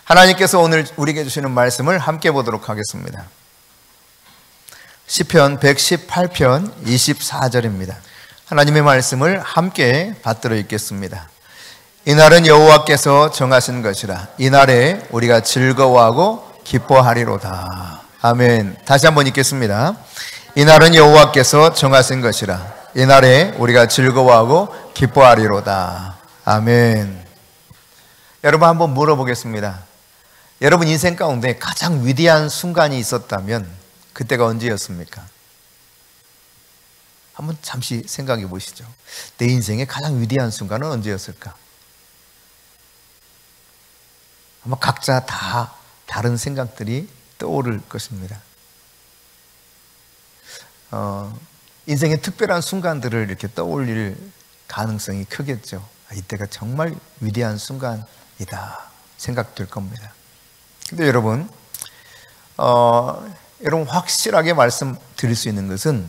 하나님께서 오늘 우리에게 주시는 말씀을 함께 보도록 하겠습니다. 시편 118편 24절입니다. 하나님의 말씀을 함께 받들어 읽겠습니다. 이날은 여호와께서 정하신 것이라. 이날에 우리가 즐거워하고 기뻐하리로다. 아멘. 다시 한번 읽겠습니다. 이날은 여호와께서 정하신 것이라. 이날에 우리가 즐거워하고 기뻐하리로다. 아멘. 여러분, 한번 물어보겠습니다. 여러분 인생 가운데 가장 위대한 순간이 있었다면 그때가 언제였습니까? 한번 잠시 생각해 보시죠. 내 인생의 가장 위대한 순간은 언제였을까? 아마 각자 다 다른 생각들이 떠오를 것입니다. 인생의 특별한 순간들을 이렇게 떠올릴 가능성이 크겠죠. 이때가 정말 위대한 순간이다 생각될 겁니다. 근데 여러분, 여러분 확실하게 말씀드릴 수 있는 것은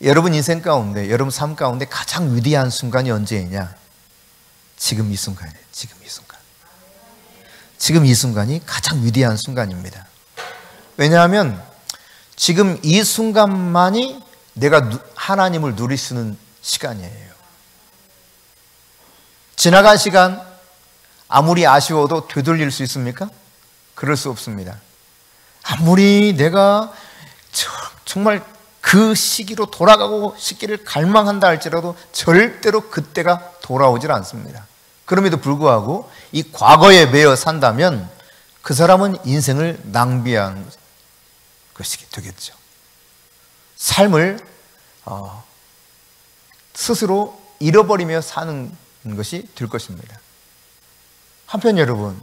여러분 인생 가운데, 여러분 삶 가운데 가장 위대한 순간이 언제이냐? 지금 이 순간이에요. 지금 이 순간. 지금 이 순간이 가장 위대한 순간입니다. 왜냐하면 지금 이 순간만이 내가 하나님을 누릴 수 있는 시간이에요. 지나간 시간 아무리 아쉬워도 되돌릴 수 있습니까? 그럴 수 없습니다. 아무리 내가 정말 그 시기로 돌아가고 싶기를 갈망한다 할지라도 절대로 그때가 돌아오질 않습니다. 그럼에도 불구하고 이 과거에 매여 산다면 그 사람은 인생을 낭비한 것이 되겠죠. 삶을 스스로 잃어버리며 사는 것이 될 것입니다. 한편 여러분,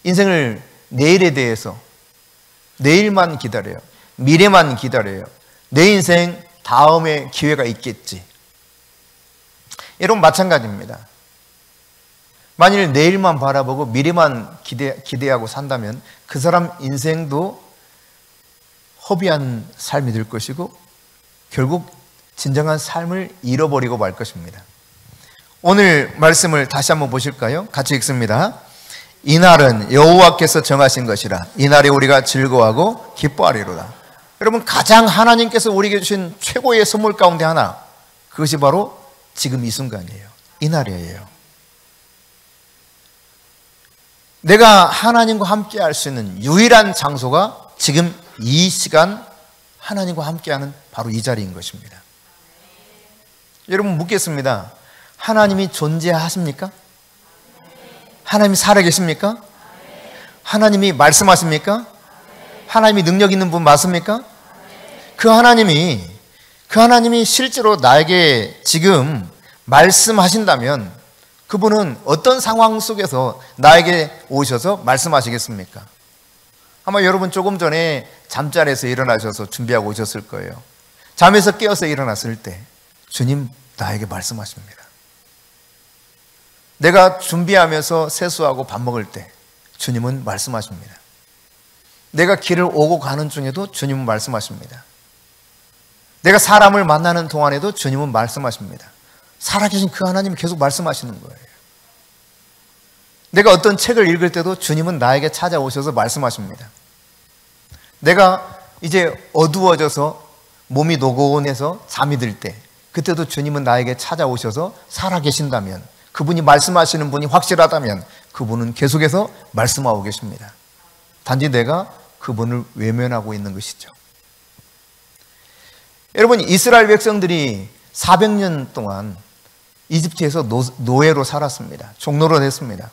인생을 내일에 대해서 내일만 기다려요. 미래만 기다려요. 내 인생 다음에 기회가 있겠지. 여러분 마찬가지입니다. 만일 내일만 바라보고 미래만 기대하고 산다면 그 사람 인생도 허비한 삶이 될 것이고 결국 진정한 삶을 잃어버리고 말 것입니다. 오늘 말씀을 다시 한번 보실까요? 같이 읽습니다. 이날은 여호와께서 정하신 것이라. 이날에 우리가 즐거워하고 기뻐하리로다. 여러분, 가장 하나님께서 우리에게 주신 최고의 선물 가운데 하나, 그것이 바로 지금 이 순간이에요. 이날이에요. 내가 하나님과 함께 할 수 있는 유일한 장소가 지금 이 시간 하나님과 함께하는 바로 이 자리인 것입니다. 여러분 묻겠습니다. 하나님이 존재하십니까? 하나님이 살아계십니까? 하나님이 말씀하십니까? 하나님이 능력 있는 분 맞습니까? 그 하나님이 실제로 나에게 지금 말씀하신다면 그분은 어떤 상황 속에서 나에게 오셔서 말씀하시겠습니까? 아마 여러분 조금 전에 잠자리에서 일어나셔서 준비하고 오셨을 거예요. 잠에서 깨어서 일어났을 때 주님 나에게 말씀하십니다. 내가 준비하면서 세수하고 밥 먹을 때 주님은 말씀하십니다. 내가 길을 오고 가는 중에도 주님은 말씀하십니다. 내가 사람을 만나는 동안에도 주님은 말씀하십니다. 살아계신 그 하나님이 계속 말씀하시는 거예요. 내가 어떤 책을 읽을 때도 주님은 나에게 찾아오셔서 말씀하십니다. 내가 이제 어두워져서 몸이 노곤해서 잠이 들 때 그때도 주님은 나에게 찾아오셔서 살아계신다면, 그분이 말씀하시는 분이 확실하다면 그분은 계속해서 말씀하고 계십니다. 단지 내가 그분을 외면하고 있는 것이죠. 여러분, 이스라엘 백성들이 400년 동안 이집트에서 노예로 살았습니다. 종노릇 했습니다.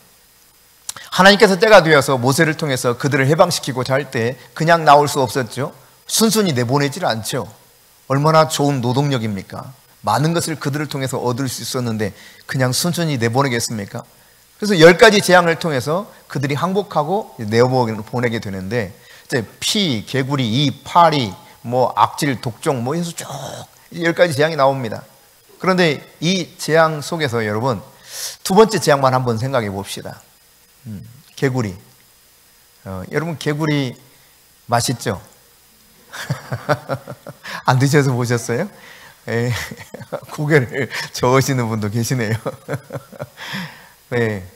하나님께서 때가 되어서 모세를 통해서 그들을 해방시키고자 할 때 그냥 나올 수 없었죠. 순순히 내보내질 않죠. 얼마나 좋은 노동력입니까? 많은 것을 그들을 통해서 얻을 수 있었는데 그냥 순순히 내보내겠습니까? 그래서 10가지 재앙을 통해서 그들이 항복하고 내보내게 되는데, 이제 피, 개구리, 이, 파리, 악질, 독종 해서 쭉 10가지 재앙이 나옵니다. 그런데 이 재앙 속에서 여러분 두 번째 재앙만 한번 생각해 봅시다. 개구리. 여러분 개구리 맛있죠? 안 드셔서 보셨어요? 예, 고개를 저으시는 분도 계시네요. 네,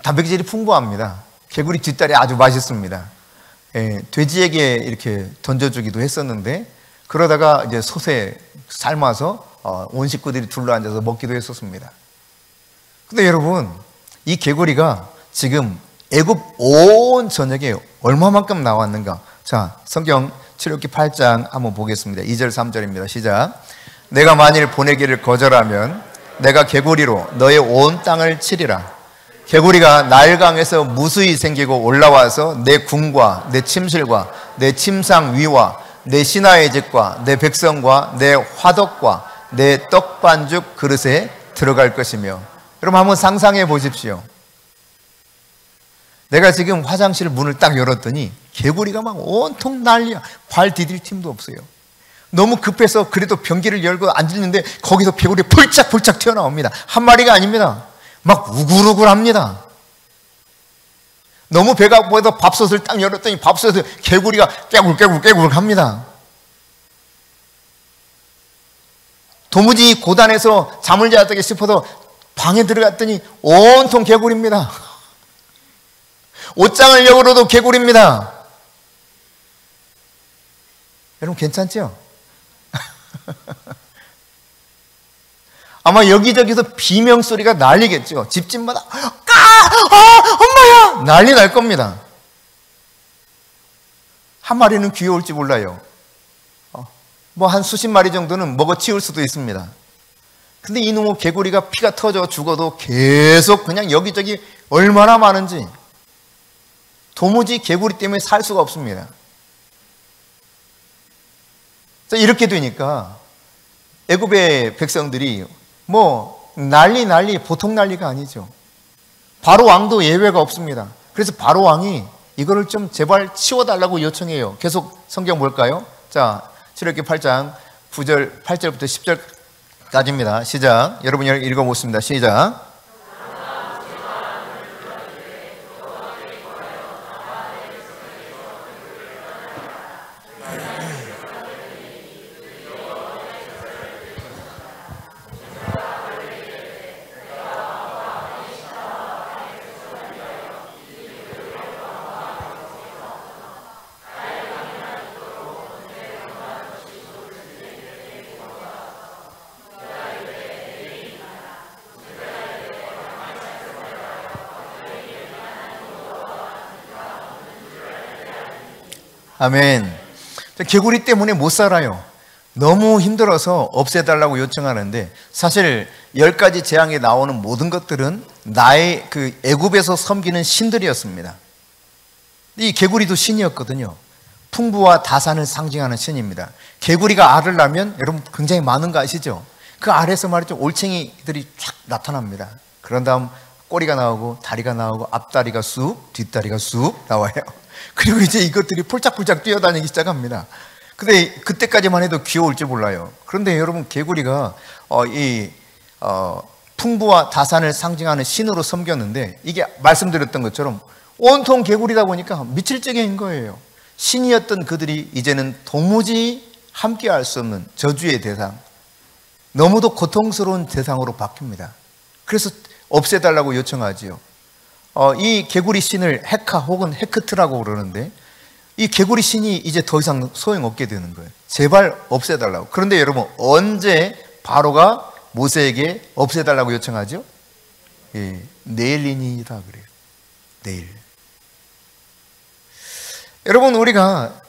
단백질이 풍부합니다. 개구리 뒷다리 아주 맛있습니다. 예, 돼지에게 이렇게 던져주기도 했었는데 그러다가 이제 솥에 삶아서 온 식구들이 둘러앉아서 먹기도 했었습니다. 근데 여러분 이 개구리가 지금 애굽 온 전역에 얼마만큼 나왔는가? 자, 성경 출애굽기 8장 한번 보겠습니다. 2절 3절입니다. 시작. 내가 만일 보내기를 거절하면 내가 개구리로 너의 온 땅을 치리라. 개구리가 나일강에서 무수히 생기고 올라와서 내 궁과 내 침실과 내 침상 위와 내 신하의 집과 내 백성과 내 화덕과 내 떡반죽 그릇에 들어갈 것이며. 여러분 한번 상상해 보십시오. 내가 지금 화장실 문을 딱 열었더니 개구리가 막 온통 난리야. 발 디딜 틈도 없어요. 너무 급해서 그래도 변기를 열고 앉았는데 거기서 개구리 폴짝폴짝 튀어나옵니다. 한 마리가 아닙니다. 막 우글우글합니다. 너무 배가 고파서 밥솥을 딱 열었더니 밥솥에 개구리가 깨굴깨굴 합니다. 도무지 고단해서 잠을 자야 되겠 싶어서 방에 들어갔더니 온통 개구리입니다. 옷장을 열어도 개구리입니다. 여러분 괜찮죠? 아마 여기저기서 비명소리가 날리겠죠. 집집마다 엄마야! 난리 날 겁니다. 한 마리는 귀여울지 몰라요. 뭐 한 수십 마리 정도는 먹어치울 수도 있습니다. 근데 이놈의 개구리가 피가 터져 죽어도 계속 그냥 여기저기 얼마나 많은지 도무지 개구리 때문에 살 수가 없습니다. 이렇게 되니까 애굽의 백성들이 뭐 난리 보통 난리가 아니죠. 바로 왕도 예외가 없습니다. 그래서 바로 왕이 이거를 좀 제발 치워달라고 요청해요. 계속 성경 볼까요? 자, 출애굽기 8장 9절 8절부터 10절까지입니다. 시작. 여러분이 읽어보겠습니다. 시작. 아멘. 개구리 때문에 못 살아요. 너무 힘들어서 없애달라고 요청하는데 사실 10가지 재앙에 나오는 모든 것들은 나의 그 애굽에서 섬기는 신들이었습니다. 이 개구리도 신이었거든요. 풍부와 다산을 상징하는 신입니다. 개구리가 알을 낳으면 여러분 굉장히 많은 거 아시죠? 그 알에서 말이죠. 올챙이들이 쫙 나타납니다. 그런 다음 꼬리가 나오고 다리가 나오고 앞다리가 쑥 뒷다리가 쑥 나와요. 그리고 이제 이것들이 폴짝폴짝 뛰어다니기 시작합니다. 근데 그때까지만 해도 귀여울지 몰라요. 그런데 여러분 개구리가 풍부와 다산을 상징하는 신으로 섬겼는데 이게 말씀드렸던 것처럼 온통 개구리다 보니까 미칠 지경인 거예요. 신이었던 그들이 이제는 도무지 함께할 수 없는 저주의 대상, 너무도 고통스러운 대상으로 바뀝니다. 그래서 없애달라고 요청하지요. 이 개구리 신을 헤카 혹은 헤크트라고 그러는데 이 개구리 신이 이제 더 이상 소용없게 되는 거예요. 제발 없애달라고. 그런데 여러분 언제 바로가 모세에게 없애달라고 요청하죠? 예, 내일이니이다 그래요. 내일. 여러분 우리가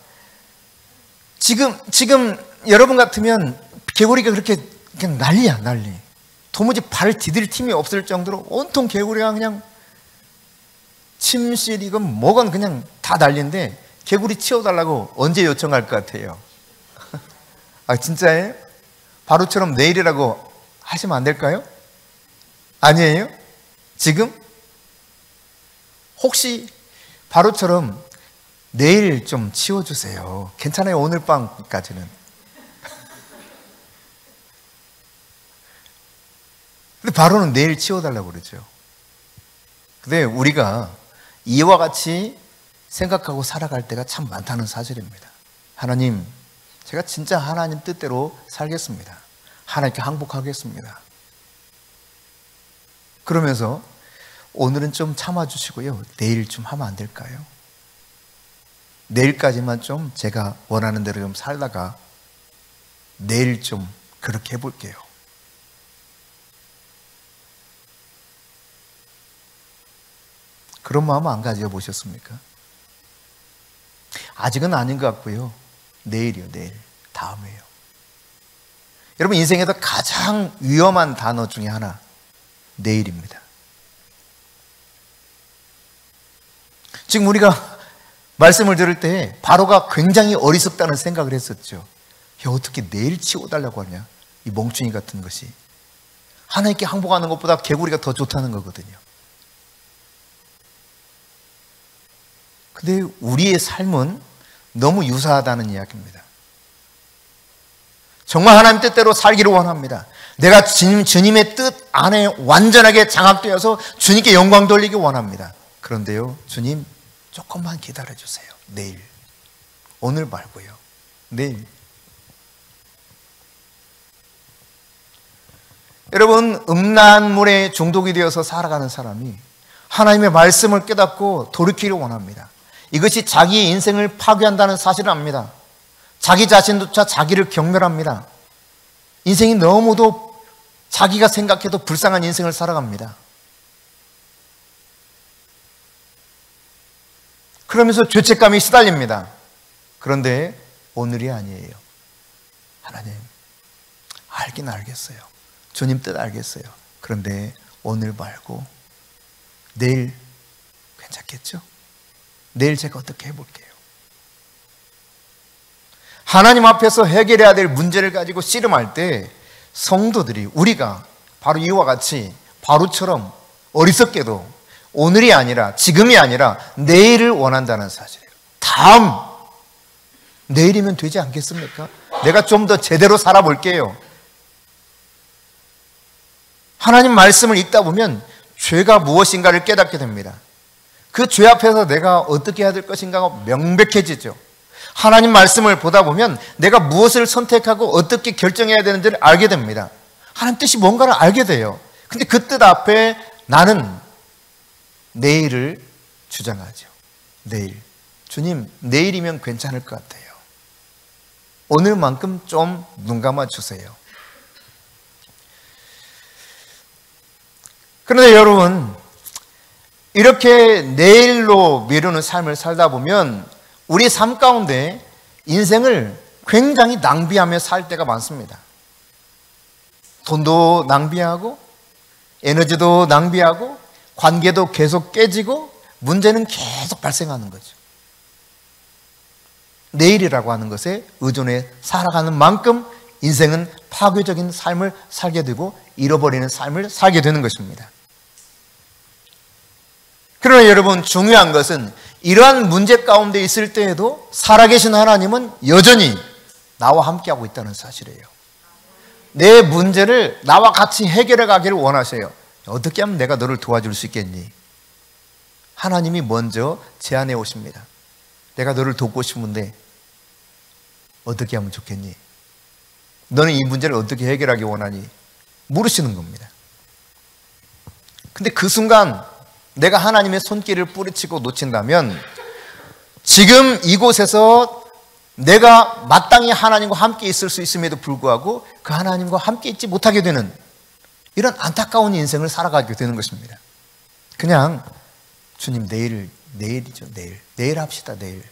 지금 여러분 같으면 개구리가 그렇게 그냥 난리야 난리. 도무지 발을 디딜 틈이 없을 정도로 온통 개구리가 그냥 침실이건 뭐건 그냥 다 난리인데 개구리 치워달라고 언제 요청할 것 같아요? 아 진짜예요? 바로처럼 내일이라고 하시면 안 될까요? 아니에요? 지금? 혹시 바로처럼 내일 좀 치워주세요. 괜찮아요. 오늘 밤까지는. 근데 바로는 내일 치워달라고 그러죠. 근데 우리가 이와 같이 생각하고 살아갈 때가 참 많다는 사실입니다. 하나님, 제가 진짜 하나님 뜻대로 살겠습니다. 하나님께 항복하겠습니다. 그러면서 오늘은 좀 참아주시고요. 내일 좀 하면 안 될까요? 내일까지만 좀 제가 원하는 대로 좀 살다가 내일 좀 그렇게 해볼게요. 그런 마음 안 가져보셨습니까? 아직은 아닌 것 같고요. 내일이요, 내일. 다음에요. 여러분, 인생에서 가장 위험한 단어 중에 하나, 내일입니다. 지금 우리가 말씀을 들을 때 바로가 굉장히 어리석다는 생각을 했었죠. 야, 어떻게 내일 치워달라고 하냐? 이 멍충이 같은 것이. 하나님께 항복하는 것보다 개구리가 더 좋다는 거거든요. 근데 우리의 삶은 너무 유사하다는 이야기입니다. 정말 하나님 뜻대로 살기를 원합니다. 내가 주님의 뜻 안에 완전하게 장악되어서 주님께 영광 돌리기 원합니다. 그런데요, 주님 조금만 기다려주세요. 내일. 오늘 말고요. 내일. 여러분, 음란물에 중독이 되어서 살아가는 사람이 하나님의 말씀을 깨닫고 돌이키기를 원합니다. 이것이 자기의 인생을 파괴한다는 사실을 압니다. 자기 자신조차 자기를 경멸합니다. 인생이 너무도 자기가 생각해도 불쌍한 인생을 살아갑니다. 그러면서 죄책감이 시달립니다. 그런데 오늘이 아니에요. 하나님, 알긴 알겠어요. 주님 뜻 알겠어요. 그런데 오늘 말고 내일 괜찮겠죠? 내일 제가 어떻게 해볼게요. 하나님 앞에서 해결해야 될 문제를 가지고 씨름할 때 성도들이, 우리가 바로 이와 같이 바로처럼 어리석게도 오늘이 아니라, 지금이 아니라 내일을 원한다는 사실이에요. 다음 내일이면 되지 않겠습니까? 내가 좀 더 제대로 살아볼게요. 하나님 말씀을 읽다 보면 죄가 무엇인가를 깨닫게 됩니다. 그 죄 앞에서 내가 어떻게 해야 될 것인가가 명백해지죠. 하나님 말씀을 보다 보면 내가 무엇을 선택하고 어떻게 결정해야 되는지를 알게 됩니다. 하나님 뜻이 뭔가를 알게 돼요. 근데 그 뜻 앞에 나는 내일을 주장하죠. 내일. 주님, 내일이면 괜찮을 것 같아요. 오늘만큼 좀 눈 감아 주세요. 그런데 여러분, 이렇게 내일로 미루는 삶을 살다 보면 우리 삶 가운데 인생을 굉장히 낭비하며 살 때가 많습니다. 돈도 낭비하고 에너지도 낭비하고 관계도 계속 깨지고 문제는 계속 발생하는 거죠. 내일이라고 하는 것에 의존해 살아가는 만큼 인생은 파괴적인 삶을 살게 되고 잃어버리는 삶을 살게 되는 것입니다. 그러나 여러분, 중요한 것은 이러한 문제 가운데 있을 때에도 살아계신 하나님은 여전히 나와 함께하고 있다는 사실이에요. 내 문제를 나와 같이 해결해 가기를 원하세요. 어떻게 하면 내가 너를 도와줄 수 있겠니? 하나님이 먼저 제안해 오십니다. 내가 너를 돕고 싶은데 어떻게 하면 좋겠니? 너는 이 문제를 어떻게 해결하기 원하니? 물으시는 겁니다. 근데 그 순간 내가 하나님의 손길을 뿌리치고 놓친다면 지금 이곳에서 내가 마땅히 하나님과 함께 있을 수 있음에도 불구하고 그 하나님과 함께 있지 못하게 되는 이런 안타까운 인생을 살아가게 되는 것입니다. 그냥 주님, 내일이죠. 내일 합시다. 내일.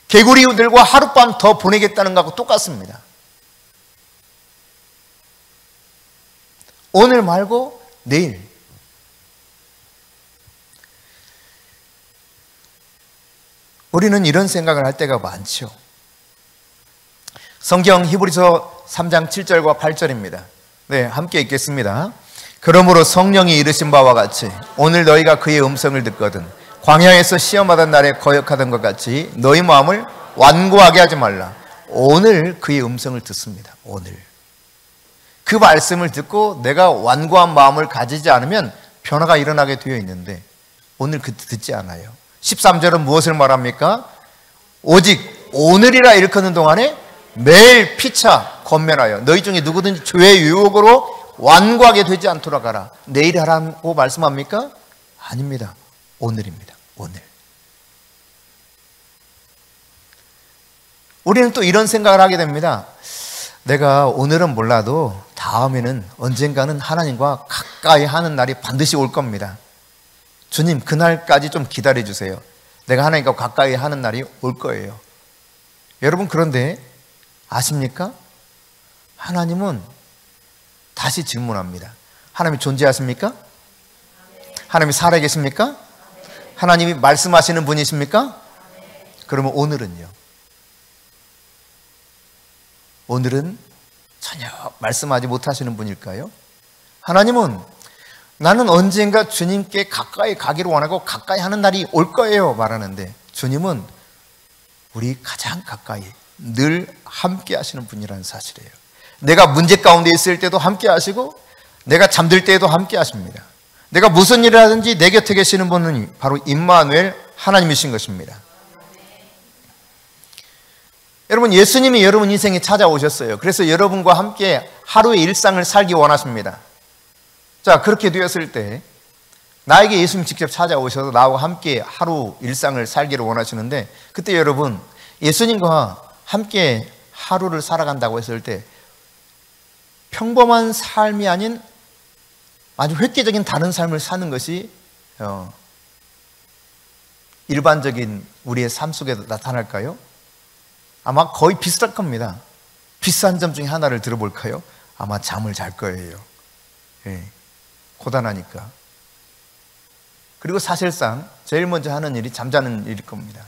개구리들과 하룻밤 더 보내겠다는 것하고 똑같습니다. 오늘 말고 내일. 우리는 이런 생각을 할 때가 많죠. 성경 히브리서 3장 7절과 8절입니다. 네, 함께 읽겠습니다. 그러므로 성령이 이르신 바와 같이 오늘 너희가 그의 음성을 듣거든 광야에서 시험하던 날에 거역하던 것 같이 너희 마음을 완고하게 하지 말라. 오늘 그의 음성을 듣습니다. 오늘. 그 말씀을 듣고 내가 완고한 마음을 가지지 않으면 변화가 일어나게 되어 있는데 오늘 그 듣지 않아요. 13절은 무엇을 말합니까? 오직 오늘이라 일컫는 동안에 매일 피차 권면하여 너희 중에 누구든지 죄의 유혹으로 완고하게 되지 않도록 하라. 내일 하라고 말씀합니까? 아닙니다. 오늘입니다. 오늘. 우리는 또 이런 생각을 하게 됩니다. 내가 오늘은 몰라도 다음에는 언젠가는 하나님과 가까이 하는 날이 반드시 올 겁니다. 주님, 그날까지 좀 기다려 주세요. 내가 하나님과 가까이 하는 날이 올 거예요. 여러분, 그런데 아십니까? 하나님은 다시 질문합니다. 하나님이 존재하십니까? 하나님이 살아계십니까? 하나님이 말씀하시는 분이십니까? 그러면 오늘은요? 오늘은 전혀 말씀하지 못하시는 분일까요? 하나님은 나는 언젠가 주님께 가까이 가기를 원하고 가까이 하는 날이 올 거예요 말하는데, 주님은 우리 가장 가까이 늘 함께 하시는 분이라는 사실이에요. 내가 문제 가운데 있을 때도 함께 하시고 내가 잠들 때에도 함께 하십니다. 내가 무슨 일을 하든지 내 곁에 계시는 분은 바로 임마누엘 하나님이신 것입니다. 여러분, 예수님이 여러분 인생에 찾아오셨어요. 그래서 여러분과 함께 하루의 일상을 살기 원하십니다. 자, 그렇게 되었을 때 나에게 예수님 직접 찾아오셔서 나와 함께 하루 일상을 살기를 원하시는데, 그때 여러분 예수님과 함께 하루를 살아간다고 했을 때 평범한 삶이 아닌 아주 획기적인 다른 삶을 사는 것이 일반적인 우리의 삶 속에 나타날까요? 아마 거의 비슷할 겁니다. 비슷한 점 중에 하나를 들어볼까요? 아마 잠을 잘 거예요. 예, 고단하니까. 그리고 사실상 제일 먼저 하는 일이 잠자는 일일 겁니다.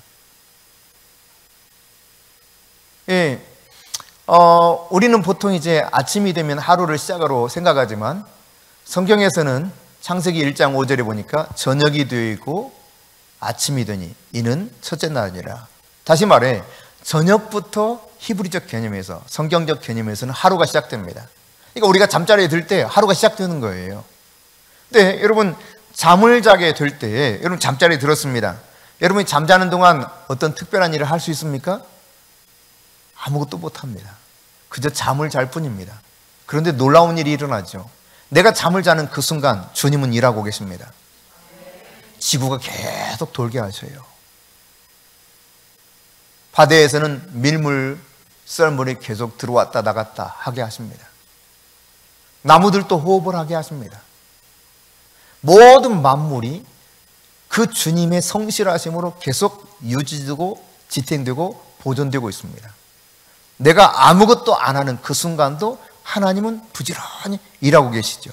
예, 우리는 보통 이제 아침이 되면 하루를 시작으로 생각하지만 성경에서는 창세기 1장 5절에 보니까 저녁이 되어 있고 아침이 되니 이는 첫째 날이라. 다시 말해 저녁부터 히브리적 개념에서, 성경적 개념에서는 하루가 시작됩니다. 그러니까 우리가 잠자리에 들 때 하루가 시작되는 거예요. 근데 여러분 잠을 자게 될 때, 여러분 잠자리에 들었습니다. 여러분이 잠자는 동안 어떤 특별한 일을 할 수 있습니까? 아무것도 못합니다. 그저 잠을 잘 뿐입니다. 그런데 놀라운 일이 일어나죠. 내가 잠을 자는 그 순간 주님은 일하고 계십니다. 지구가 계속 돌게 하셔요. 바다에서는 밀물, 썰물이 계속 들어왔다 나갔다 하게 하십니다. 나무들도 호흡을 하게 하십니다. 모든 만물이 그 주님의 성실하심으로 계속 유지되고 지탱되고 보존되고 있습니다. 내가 아무것도 안 하는 그 순간도 하나님은 부지런히 일하고 계시죠.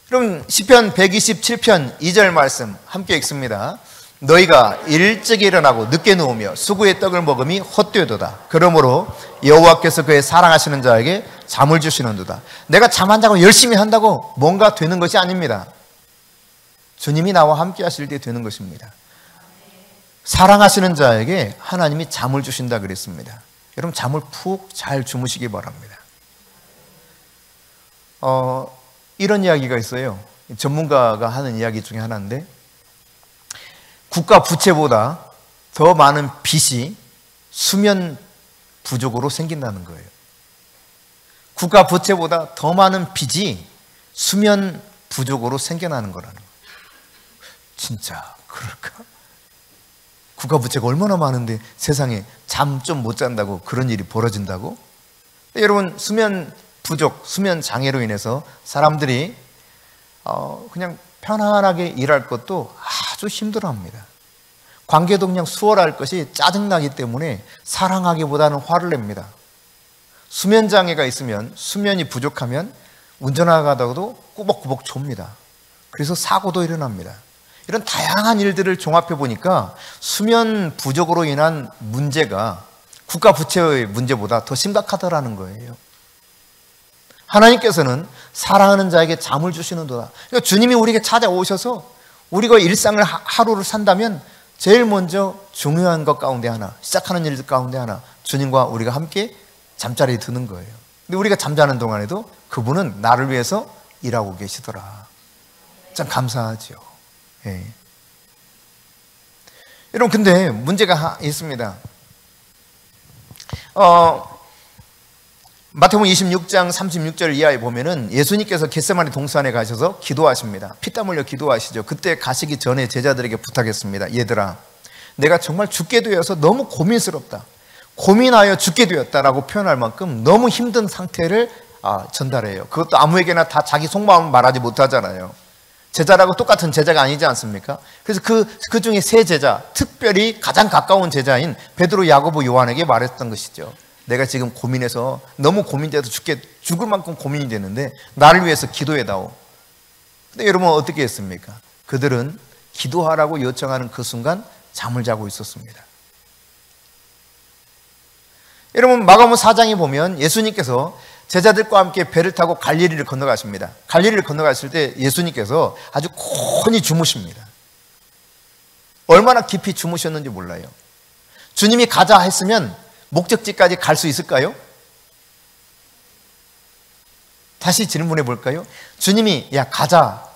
그럼 시편 127편 2절 말씀 함께 읽습니다. 너희가 일찍 일어나고 늦게 누우며 수구의 떡을 먹음이 헛되도다. 그러므로 여호와께서 그의 사랑하시는 자에게 잠을 주시는도다. 내가 잠 안 자고 열심히 한다고 뭔가 되는 것이 아닙니다. 주님이 나와 함께 하실 때 되는 것입니다. 사랑하시는 자에게 하나님이 잠을 주신다 그랬습니다. 여러분 잠을 푹 잘 주무시기 바랍니다. 이런 이야기가 있어요. 전문가가 하는 이야기 중에 하나인데, 국가 부채보다 더 많은 빚이 수면 부족으로 생긴다는 거예요. 국가 부채보다 더 많은 빚이 수면 부족으로 생겨나는 거라는 거예요. 진짜 그럴까? 국가 부채가 얼마나 많은데 세상에 잠 좀 못 잔다고 그런 일이 벌어진다고? 여러분 수면 부족, 수면 장애로 인해서 사람들이 그냥 편안하게 일할 것도 아주 힘들어합니다. 관계도 그냥 수월할 것이 짜증나기 때문에 사랑하기보다는 화를 냅니다. 수면 장애가 있으면, 수면이 부족하면 운전하다가도 꾸벅꾸벅 좁니다. 그래서 사고도 일어납니다. 이런 다양한 일들을 종합해 보니까 수면 부족으로 인한 문제가 국가 부채의 문제보다 더 심각하다라는 거예요. 하나님께서는 사랑하는 자에게 잠을 주시는도다. 그러니까 주님이 우리에게 찾아오셔서 우리가 일상을 하루를 산다면 제일 먼저 중요한 것 가운데 하나, 시작하는 일 가운데 하나, 주님과 우리가 함께 잠자리에 드는 거예요. 근데 우리가 잠자는 동안에도 그분은 나를 위해서 일하고 계시더라. 참 감사하죠. 예. 여러분, 근데 문제가 있습니다. 마태복음 26장 36절 이하에 보면은 예수님께서 겟세마네 동산에 가셔서 기도하십니다. 피땀 흘려 기도하시죠. 그때 가시기 전에 제자들에게 부탁했습니다. 얘들아, 내가 정말 죽게 되어서 너무 고민스럽다. 고민하여 죽게 되었다라고 표현할 만큼 너무 힘든 상태를 전달해요. 그것도 아무에게나 다 자기 속마음을 말하지 못하잖아요. 제자라고 똑같은 제자가 아니지 않습니까? 그래서 그 중에 세 제자, 특별히 가장 가까운 제자인 베드로, 야고보, 요한에게 말했던 것이죠. 내가 지금 고민해서 너무 고민돼서 죽을 만큼 고민이 되는데 나를 위해서 기도해다오. 근데 여러분 어떻게 했습니까? 그들은 기도하라고 요청하는 그 순간 잠을 자고 있었습니다. 여러분 마가복음 4장에 보면 예수님께서 제자들과 함께 배를 타고 갈릴리를 건너가십니다. 갈릴리를 건너갔을 때 예수님께서 아주 곤히 주무십니다. 얼마나 깊이 주무셨는지 몰라요. 주님이 가자 했으면 목적지까지 갈 수 있을까요? 다시 질문해 볼까요? 주님이 야 가자,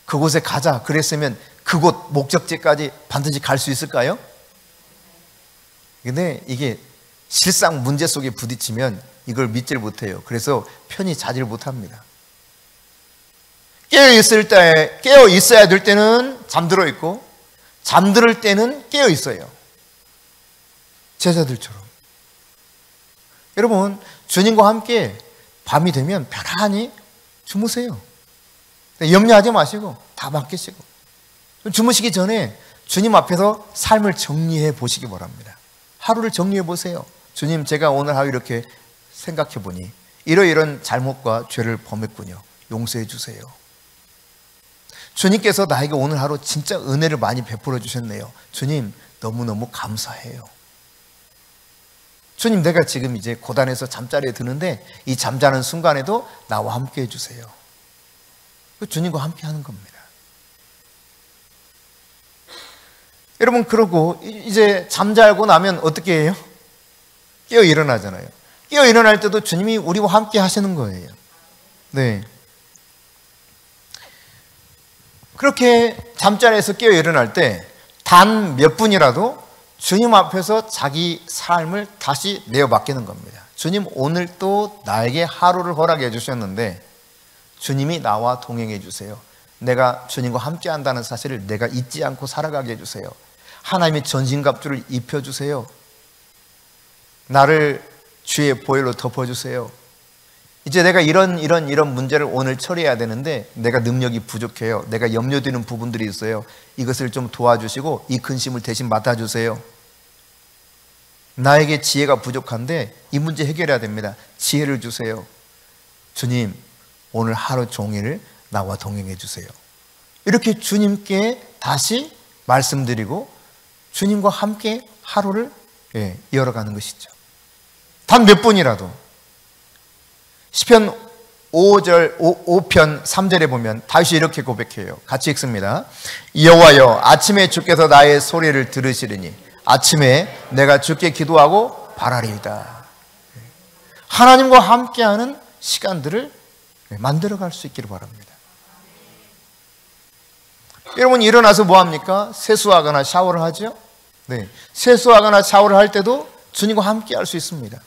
그곳에 가자 그랬으면 그곳 목적지까지 반드시 갈 수 있을까요? 근데 이게 실상 문제 속에 부딪히면 이걸 믿질 못해요. 그래서 편히 자질 못합니다. 깨어 있어야 될 때는 잠들어 있고 잠들 때는 깨어 있어요. 제자들처럼. 여러분 주님과 함께 밤이 되면 편안히 주무세요. 염려하지 마시고 다 맡기시고 주무시기 전에 주님 앞에서 삶을 정리해 보시기 바랍니다. 하루를 정리해 보세요. 주님, 제가 오늘 하루 이렇게 생각해 보니 이러이런 잘못과 죄를 범했군요. 용서해 주세요. 주님께서 나에게 오늘 하루 진짜 은혜를 많이 베풀어 주셨네요. 주님, 너무너무 감사해요. 주님, 내가 지금 이제 고단해서 잠자리에 드는데 이 잠자는 순간에도 나와 함께 해주세요. 주님과 함께 하는 겁니다. 여러분, 그러고 이제 잠자고 나면 어떻게 해요? 깨어 일어나잖아요. 깨어 일어날 때도 주님이 우리와 함께 하시는 거예요. 네. 그렇게 잠자리에서 깨어 일어날 때 단 몇 분이라도 주님 앞에서 자기 삶을 다시 내어 맡기는 겁니다. 주님, 오늘 또 나에게 하루를 허락해 주셨는데 주님이 나와 동행해 주세요. 내가 주님과 함께 한다는 사실을 내가 잊지 않고 살아가게 해주세요. 하나님의 전신갑주를 입혀주세요. 나를 주의 보혈로 덮어주세요. 이제 내가 이런 문제를 오늘 처리해야 되는데 내가 능력이 부족해요. 내가 염려되는 부분들이 있어요. 이것을 좀 도와주시고 이 근심을 대신 맡아주세요. 나에게 지혜가 부족한데 이 문제 해결해야 됩니다. 지혜를 주세요. 주님, 오늘 하루 종일 나와 동행해 주세요. 이렇게 주님께 다시 말씀드리고 주님과 함께 하루를 이어가는 것이죠. 단 몇 분이라도. 시편 5편 3절에 보면 다윗이 이렇게 고백해요. 같이 읽습니다. 여호와여, 아침에 주께서 나의 소리를 들으시리니 아침에 내가 주께 기도하고 바라리이다. 하나님과 함께하는 시간들을 만들어갈 수 있기를 바랍니다. 여러분 일어나서 뭐합니까? 세수하거나 샤워를 하죠? 네, 세수하거나 샤워를 할 때도 주님과 함께 할 수 있습니다.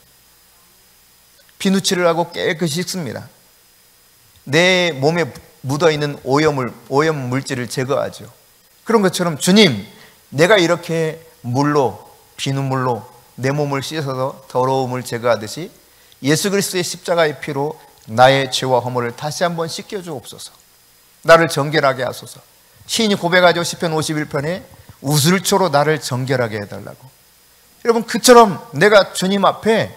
비누칠을 하고 깨끗이 씻습니다. 내 몸에 묻어있는 오염 물질을 제거하죠. 그런 것처럼 주님, 내가 이렇게 비누물로 내 몸을 씻어서 더러움을 제거하듯이 예수 그리스도의 십자가의 피로 나의 죄와 허물을 다시 한번 씻겨주옵소서. 나를 정결하게 하소서. 시인이 고백하죠. 시편 51편에 우슬초로 나를 정결하게 해달라고. 여러분, 그처럼 내가 주님 앞에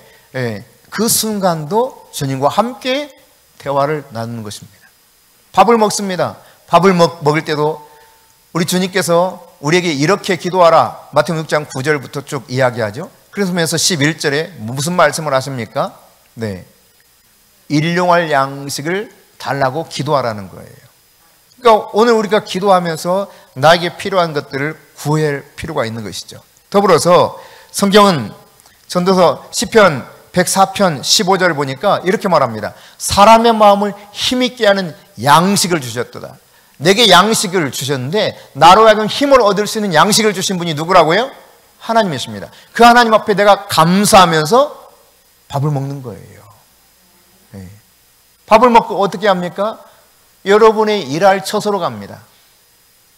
그 순간도 주님과 함께 대화를 나누는 것입니다. 밥을 먹습니다. 밥을 먹을 때도 우리 주님께서 우리에게 이렇게 기도하라. 마태복음 6장 9절부터 쭉 이야기하죠. 그러면서 11절에 무슨 말씀을 하십니까? 네, 일용할 양식을 달라고 기도하라는 거예요. 그러니까 오늘 우리가 기도하면서 나에게 필요한 것들을 구할 필요가 있는 것이죠. 더불어서 성경은 전도서 시편 104편 15절을 보니까 이렇게 말합니다. 사람의 마음을 힘있게 하는 양식을 주셨도다. 내게 양식을 주셨는데 나로 하여금 힘을 얻을 수 있는 양식을 주신 분이 누구라고요? 하나님이십니다. 그 하나님 앞에 내가 감사하면서 밥을 먹는 거예요. 네. 밥을 먹고 어떻게 합니까? 여러분의 일할 처소로 갑니다.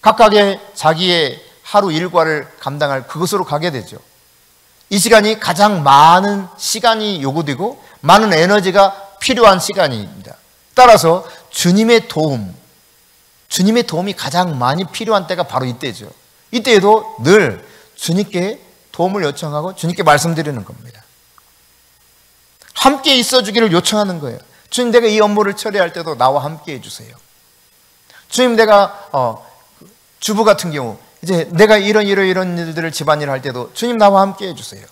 각각의 자기의 하루 일과를 감당할 그곳으로 가게 되죠. 이 시간이 가장 많은 시간이 요구되고 많은 에너지가 필요한 시간입니다. 따라서 주님의 도움이 가장 많이 필요한 때가 바로 이때죠. 이때에도 늘 주님께 도움을 요청하고 주님께 말씀드리는 겁니다. 함께 있어 주기를 요청하는 거예요. 주님, 내가 이 업무를 처리할 때도 나와 함께 해주세요. 주님, 내가 주부 같은 경우 이제 내가 이런 일들을 집안일 할 때도 주님 나와 함께 해주세요.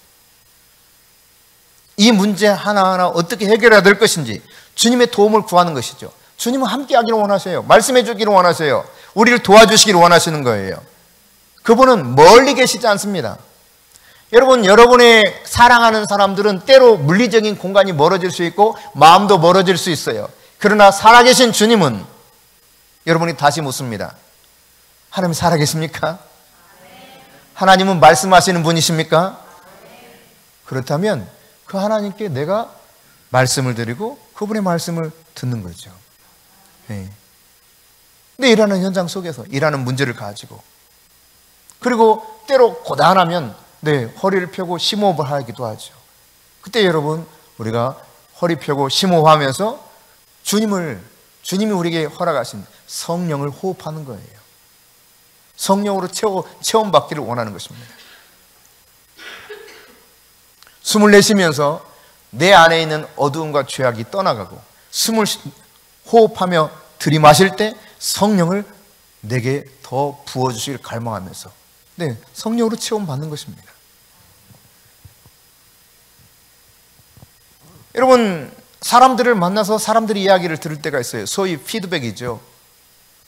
이 문제 하나하나 어떻게 해결해야 될 것인지 주님의 도움을 구하는 것이죠. 주님은 함께 하기를 원하셔요. 말씀해 주기를 원하셔요. 우리를 도와주시기를 원하시는 거예요. 그분은 멀리 계시지 않습니다. 여러분, 여러분의 사랑하는 사람들은 때로 물리적인 공간이 멀어질 수 있고 마음도 멀어질 수 있어요. 그러나 살아계신 주님은 여러분이 다시 묻습니다. 하나님 살아계십니까? 하나님은 말씀하시는 분이십니까? 그렇다면 그 하나님께 내가 말씀을 드리고 그분의 말씀을 듣는 거죠. 네. 근데 일하는 현장 속에서 일하는 문제를 가지고 그리고 때로 고단하면 허리를 펴고 심호흡을 하기도 하죠. 그때 여러분 우리가 허리 펴고 심호흡하면서 주님이 우리에게 허락하신 성령을 호흡하는 거예요. 성령으로 체험받기를 원하는 것입니다. 숨을 내쉬면서 내 안에 있는 어두움과 죄악이 떠나가고 숨을 호흡하며 들이마실 때 성령을 내게 더 부어주시길 갈망하면서 성령으로 체험받는 것입니다. 여러분, 사람들을 만나서 사람들의 이야기를 들을 때가 있어요. 소위 피드백이죠.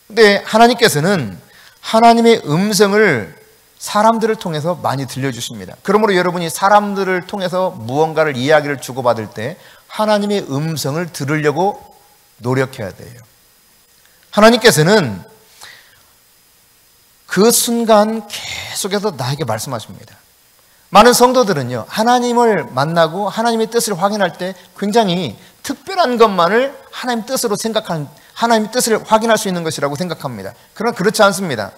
근데 하나님께서는 하나님의 음성을 사람들을 통해서 많이 들려주십니다. 그러므로 여러분이 사람들을 통해서 무언가를 이야기를 주고받을 때 하나님의 음성을 들으려고 노력해야 돼요. 하나님께서는 그 순간 계속해서 나에게 말씀하십니다. 많은 성도들은요, 하나님을 만나고 하나님의 뜻을 확인할 때 굉장히 특별한 것만을 하나님 뜻으로 생각하는, 하나님의 뜻을 확인할 수 있는 것이라고 생각합니다. 그러나 그렇지 않습니다.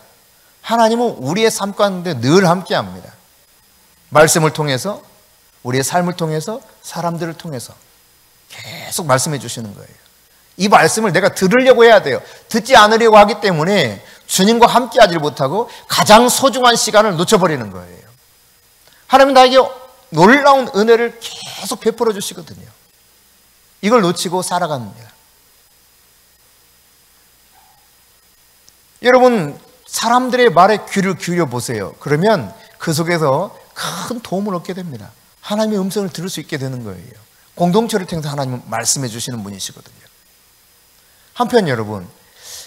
하나님은 우리의 삶 가운데 늘 함께 합니다. 말씀을 통해서, 우리의 삶을 통해서, 사람들을 통해서 계속 말씀해 주시는 거예요. 이 말씀을 내가 들으려고 해야 돼요. 듣지 않으려고 하기 때문에 주님과 함께 하지 못하고 가장 소중한 시간을 놓쳐버리는 거예요. 하나님 나에게 놀라운 은혜를 계속 베풀어 주시거든요. 이걸 놓치고 살아갑니다. 여러분, 사람들의 말에 귀를 기울여 보세요. 그러면 그 속에서 큰 도움을 얻게 됩니다. 하나님의 음성을 들을 수 있게 되는 거예요. 공동체를 통해서 하나님은 말씀해 주시는 분이시거든요. 한편 여러분,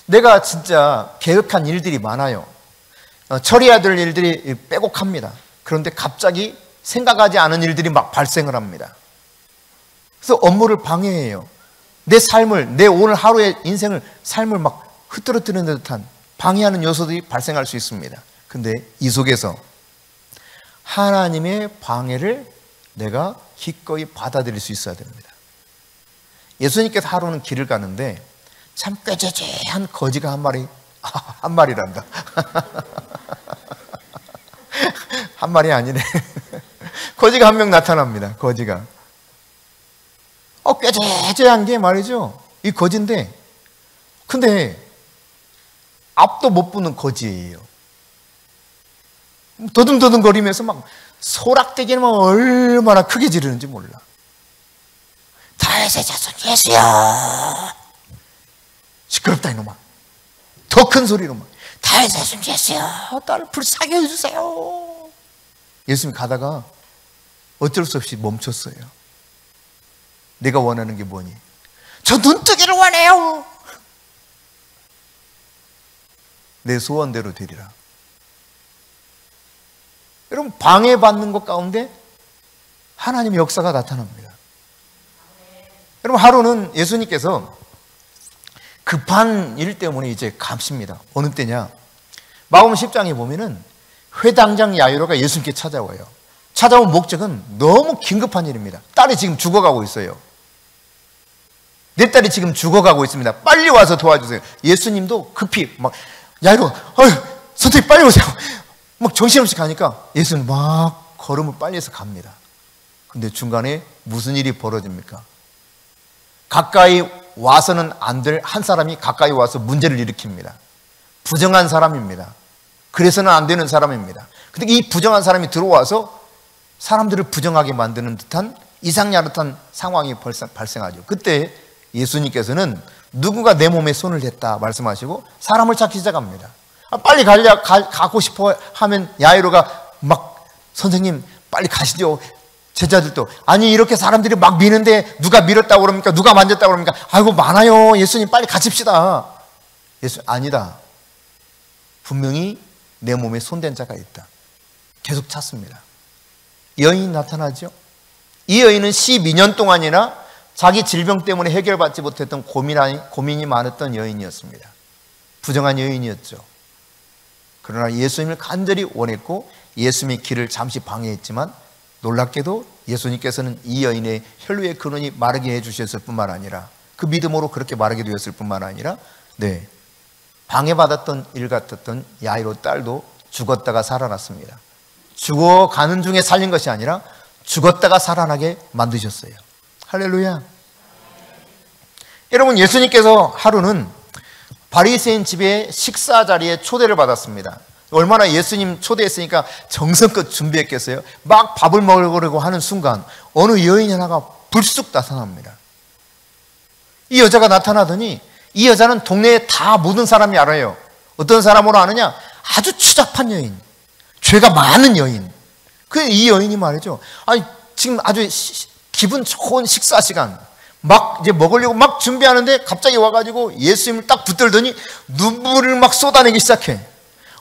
내가 진짜 계획한 일들이 많아요. 처리해야 될 일들이 빼곡합니다. 그런데 갑자기 생각하지 않은 일들이 막 발생을 합니다. 그래서 업무를 방해해요. 내 삶을, 내 오늘 하루의 인생을, 삶을 막 흐트러뜨리는 듯한 방해하는 요소들이 발생할 수 있습니다. 근데 이 속에서 하나님의 방해를 내가 기꺼이 받아들일 수 있어야 됩니다. 예수님께서 하루는 길을 가는데 참 꾀죄죄한 거지가 한 마리란다. 한 마리 아니네. 거지가 한 명 나타납니다. 거지가. 꾀죄죄한 게 말이죠. 이 거지인데, 근데 앞도 못 보는 거지예요. 더듬더듬 거리면서 막 소락대기는 얼마나 크게 지르는지 몰라. 다윗의 자손 예수야. 시끄럽다 이놈아. 더 큰 소리로 막 다윗의 자손 예수야. 나를 불쌍히 해주세요. 예수님이 가다가 어쩔 수 없이 멈췄어요. 내가 원하는 게 뭐니? 저 눈뜨기를 원해요. 내 소원대로 되리라. 여러분, 방해받는 것 가운데 하나님의 역사가 나타납니다. 여러분, 하루는 예수님께서 급한 일 때문에 이제 갑습니다. 어느 때냐? 마가복음 10장에 보면은 회당장 야이로가 예수님께 찾아와요. 찾아온 목적은 너무 긴급한 일입니다. 딸이 지금 죽어가고 있어요. 내 딸이 지금 죽어가고 있습니다. 빨리 와서 도와주세요. 예수님도 급히 막 야이로, 선생님 빨리 오세요. 막 정신없이 가니까 예수님 막 걸음을 빨리 해서 갑니다. 근데 중간에 무슨 일이 벌어집니까? 가까이 와서는 안 될 한 사람이 가까이 와서 문제를 일으킵니다. 부정한 사람입니다. 그래서는 안 되는 사람입니다. 근데 이 부정한 사람이 들어와서 사람들을 부정하게 만드는 듯한 이상야릇한 상황이 발생하죠. 그때 예수님께서는 누군가 내 몸에 손을 댔다 말씀하시고 사람을 찾기 시작합니다. 빨리 가고 싶어 하면 야이로가 막 선생님 빨리 가시죠. 제자들도 아니 이렇게 사람들이 막 미는데 누가 밀었다고 그럽니까? 누가 만졌다고 그럽니까? 아이고 많아요. 예수님 빨리 가십시다. 예수 아니다. 분명히 내 몸에 손댄 자가 있다. 계속 찾습니다. 여인이 나타나죠. 이 여인은 12년 동안이나 자기 질병 때문에 해결받지 못했던 고민이 많았던 여인이었습니다. 부정한 여인이었죠. 그러나 예수님을 간절히 원했고 예수님의 길을 잠시 방해했지만 놀랍게도 예수님께서는 이 여인의 혈루의 근원이 마르게 해주셨을 뿐만 아니라 그 믿음으로 그렇게 마르게 되었을 뿐만 아니라 방해받았던 일 같았던 야이로 딸도 죽었다가 살아났습니다. 죽어가는 중에 살린 것이 아니라 죽었다가 살아나게 만드셨어요. 할렐루야. 여러분 예수님께서 하루는 바리새인 집에 식사 자리에 초대를 받았습니다. 얼마나 예수님 초대했으니까 정성껏 준비했겠어요. 막 밥을 먹으려고 하는 순간 어느 여인 하나가 불쑥 나타납니다. 이 여자가 나타나더니 이 여자는 동네에 다 모든 사람이 알아요. 어떤 사람으로 아느냐? 아주 추잡한 여인, 죄가 많은 여인. 이 여인이 말이죠. 아니 지금 아주 기분 좋은 식사 시간 막 이제 먹으려고 막 준비하는데 갑자기 와가지고 예수님을 딱 붙들더니 눈물을 막 쏟아내기 시작해.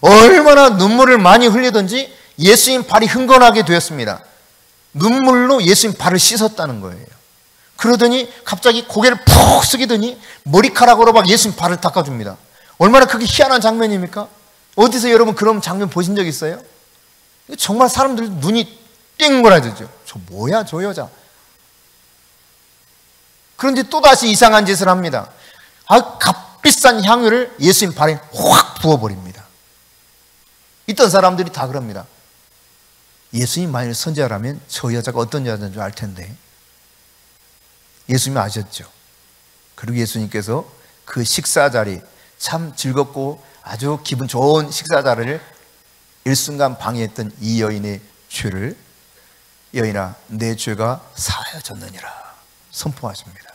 얼마나 눈물을 많이 흘리든지 예수님 발이 흥건하게 되었습니다. 눈물로 예수님 발을 씻었다는 거예요. 그러더니 갑자기 고개를 푹 숙이더니 머리카락으로 막 예수님 발을 닦아줍니다. 얼마나 그게 희한한 장면입니까? 어디서 여러분 그런 장면 보신 적 있어요? 정말 사람들 눈이 땡그라지죠. 저 뭐야 저 여자. 그런데 또다시 이상한 짓을 합니다. 값비싼 향유를 예수님 발에 확 부어버립니다. 있던 사람들이 다 그럽니다. 예수님 만일 선지자라면 저 여자가 어떤 여자인 줄 알 텐데. 예수님이 아셨죠. 그리고 예수님께서 그 식사 자리 참 즐겁고 아주 기분 좋은 식사 자리를 일순간 방해했던 이 여인의 죄를 여인아 내 죄가 사하여졌느니라 선포하십니다.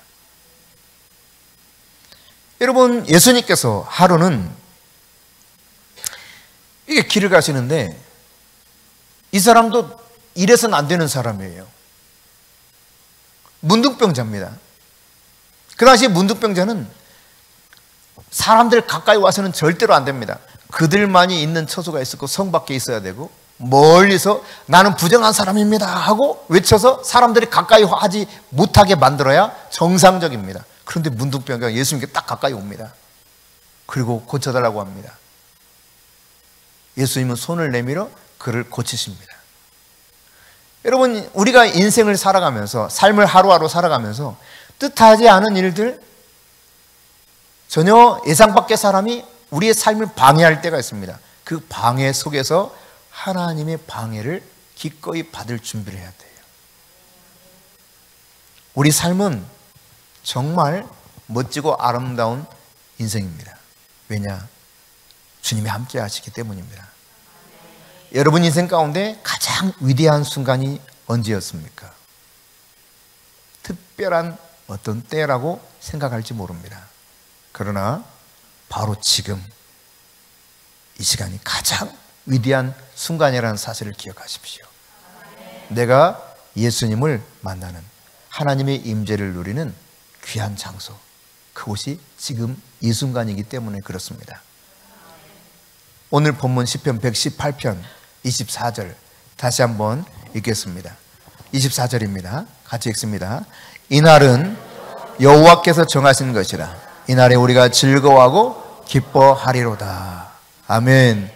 여러분 예수님께서 하루는 이게 길을 가시는데 이 사람도 이래서는 안 되는 사람이에요. 문둥병자입니다. 그 당시 문둥병자는 사람들 가까이 와서는 절대로 안 됩니다. 그들만이 있는 처소가 있었고 성 밖에 있어야 되고 멀리서 나는 부정한 사람입니다 하고 외쳐서 사람들이 가까이 하지 못하게 만들어야 정상적입니다. 그런데 문둥병자가 예수님께 딱 가까이 옵니다. 그리고 고쳐달라고 합니다. 예수님은 손을 내밀어 그를 고치십니다. 여러분 우리가 인생을 살아가면서 삶을 하루하루 살아가면서 뜻하지 않은 일들 전혀 예상 밖의 사람이 우리의 삶을 방해할 때가 있습니다. 그 방해 속에서 하나님의 방해를 기꺼이 받을 준비를 해야 돼요. 우리 삶은 정말 멋지고 아름다운 인생입니다. 왜냐? 주님이 함께 하시기 때문입니다. 여러분 인생 가운데 가장 위대한 순간이 언제였습니까? 특별한 어떤 때라고 생각할지 모릅니다. 그러나 바로 지금 이 시간이 가장 위대한 순간이라는 사실을 기억하십시오. 내가 예수님을 만나는 하나님의 임재를 누리는 귀한 장소, 그곳이 지금 이 순간이기 때문에 그렇습니다. 오늘 본문 시편 118편 24절 다시 한번 읽겠습니다. 24절입니다. 같이 읽습니다. 이날은 여호와께서 정하신 것이라 이날에 우리가 즐거워하고 기뻐하리로다. 아멘.